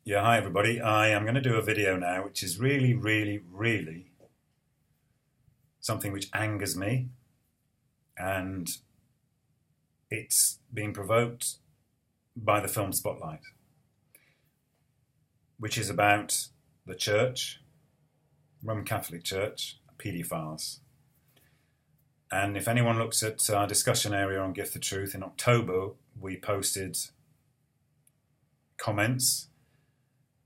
Yeah, hi everybody. I am going to do a video now which is really something which angers me, and it's being provoked by the film Spotlight, which is about the church, Roman Catholic Church, pedophiles. And if anyone looks at our discussion area on Gift the Truth, in October we posted comments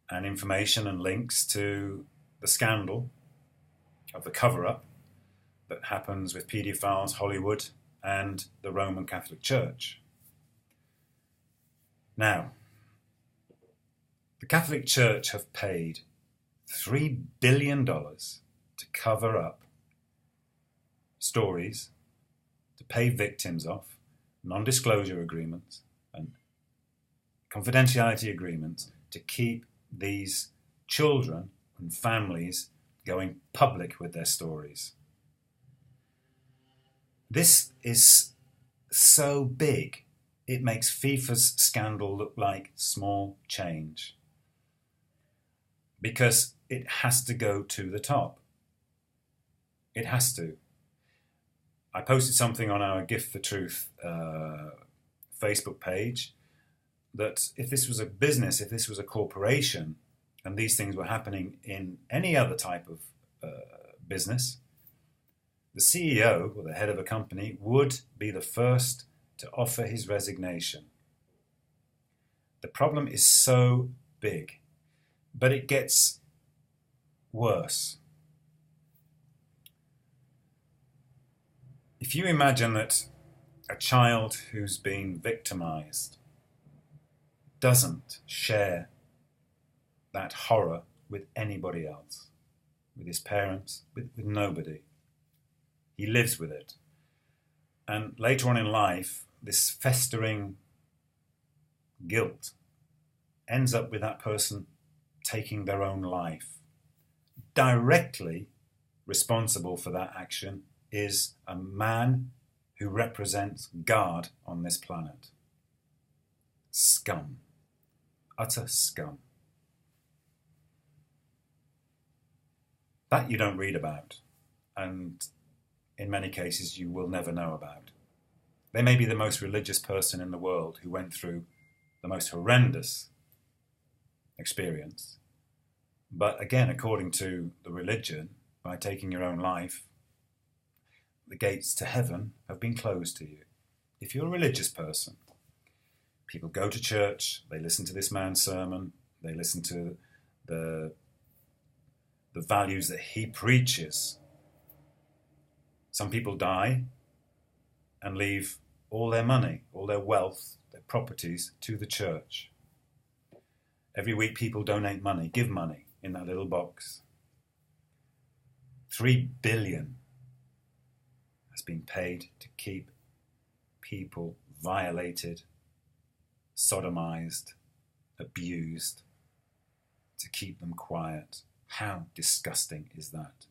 and information and links to the scandal of the cover-up that happens with pedophiles, Hollywood, and the Roman Catholic Church. Now, the Catholic Church have paid $3 billion to cover up stories, to pay victims off, non-disclosure agreements and confidentiality agreements to keep these children and families going public with their stories. This is so big, it makes FIFA's scandal look like small change, because it has to go to the top. It has to. I posted something on our Gift for Truth Facebook page that if this was a business, if this was a corporation, and these things were happening in any other type of business, the CEO or the head of a company would be the first to offer his resignation. The problem is so big, but it gets worse. If you imagine that a child who's been victimized doesn't share that horror with anybody else, with his parents, with nobody. He lives with it. And later on in life, this festering guilt ends up with that person taking their own life. Directly responsible for that action is a man who represents God on this planet. Scum. Utter scum. That you don't read about, and in many cases you will never know about. They may be the most religious person in the world who went through the most horrendous experience, but again, according to the religion, by taking your own life, the gates to heaven have been closed to you. If you're a religious person, people go to church, they listen to this man's sermon, they listen to the values that he preaches. Some people die and leave all their money, all their wealth, their properties to the church. Every week people donate money, give money in that little box. 3 billion has been paid to keep people violated, sodomized, abused, to keep them quiet. How disgusting is that?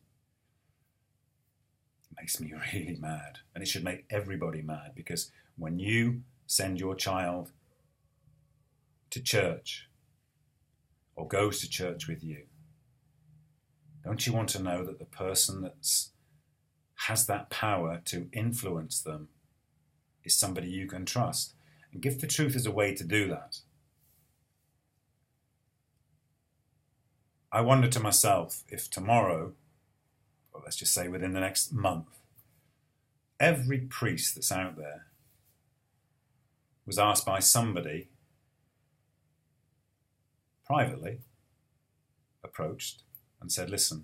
It makes me really mad, and it should make everybody mad, because when you send your child to church or goes to church with you, don't you want to know that the person that has that power to influence them is somebody you can trust? And Gift the Truth is a way to do that. I wonder to myself if tomorrow, or let's just say within the next month, every priest that's out there was asked by somebody privately, approached and said, listen,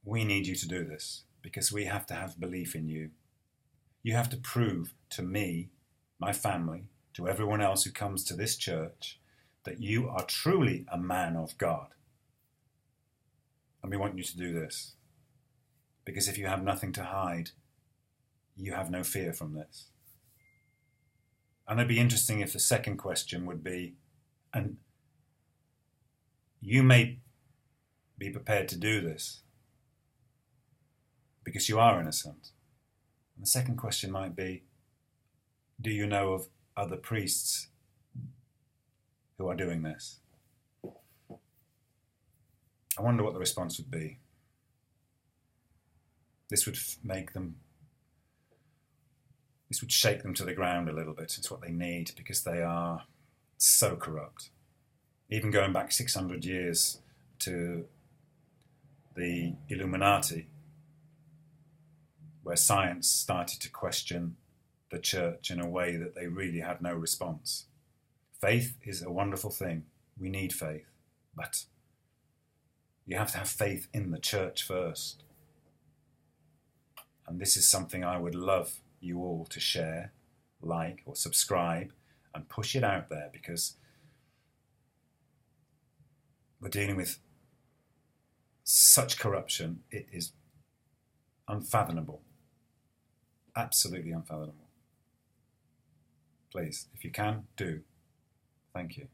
we need you to do this because we have to have belief in you. You have to prove to me, my family, to everyone else who comes to this church, that you are truly a man of God. And we want you to do this. Because if you have nothing to hide, you have no fear from this. And it'd be interesting if the second question would be, and you may be prepared to do this because you are innocent. And the second question might be, do you know of other priests who are doing this. I wonder what the response would be. This would shake them to the ground a little bit. It's what they need, because they are so corrupt. Even going back 600 years to the Illuminati, where science started to question the church in a way that they really had no response. Faith is a wonderful thing. We need faith. But you have to have faith in the church first. And this is something I would love you all to share, like, or subscribe, and push it out there, because we're dealing with such corruption. It is unfathomable. Absolutely unfathomable. Please, if you can, do. Thank you.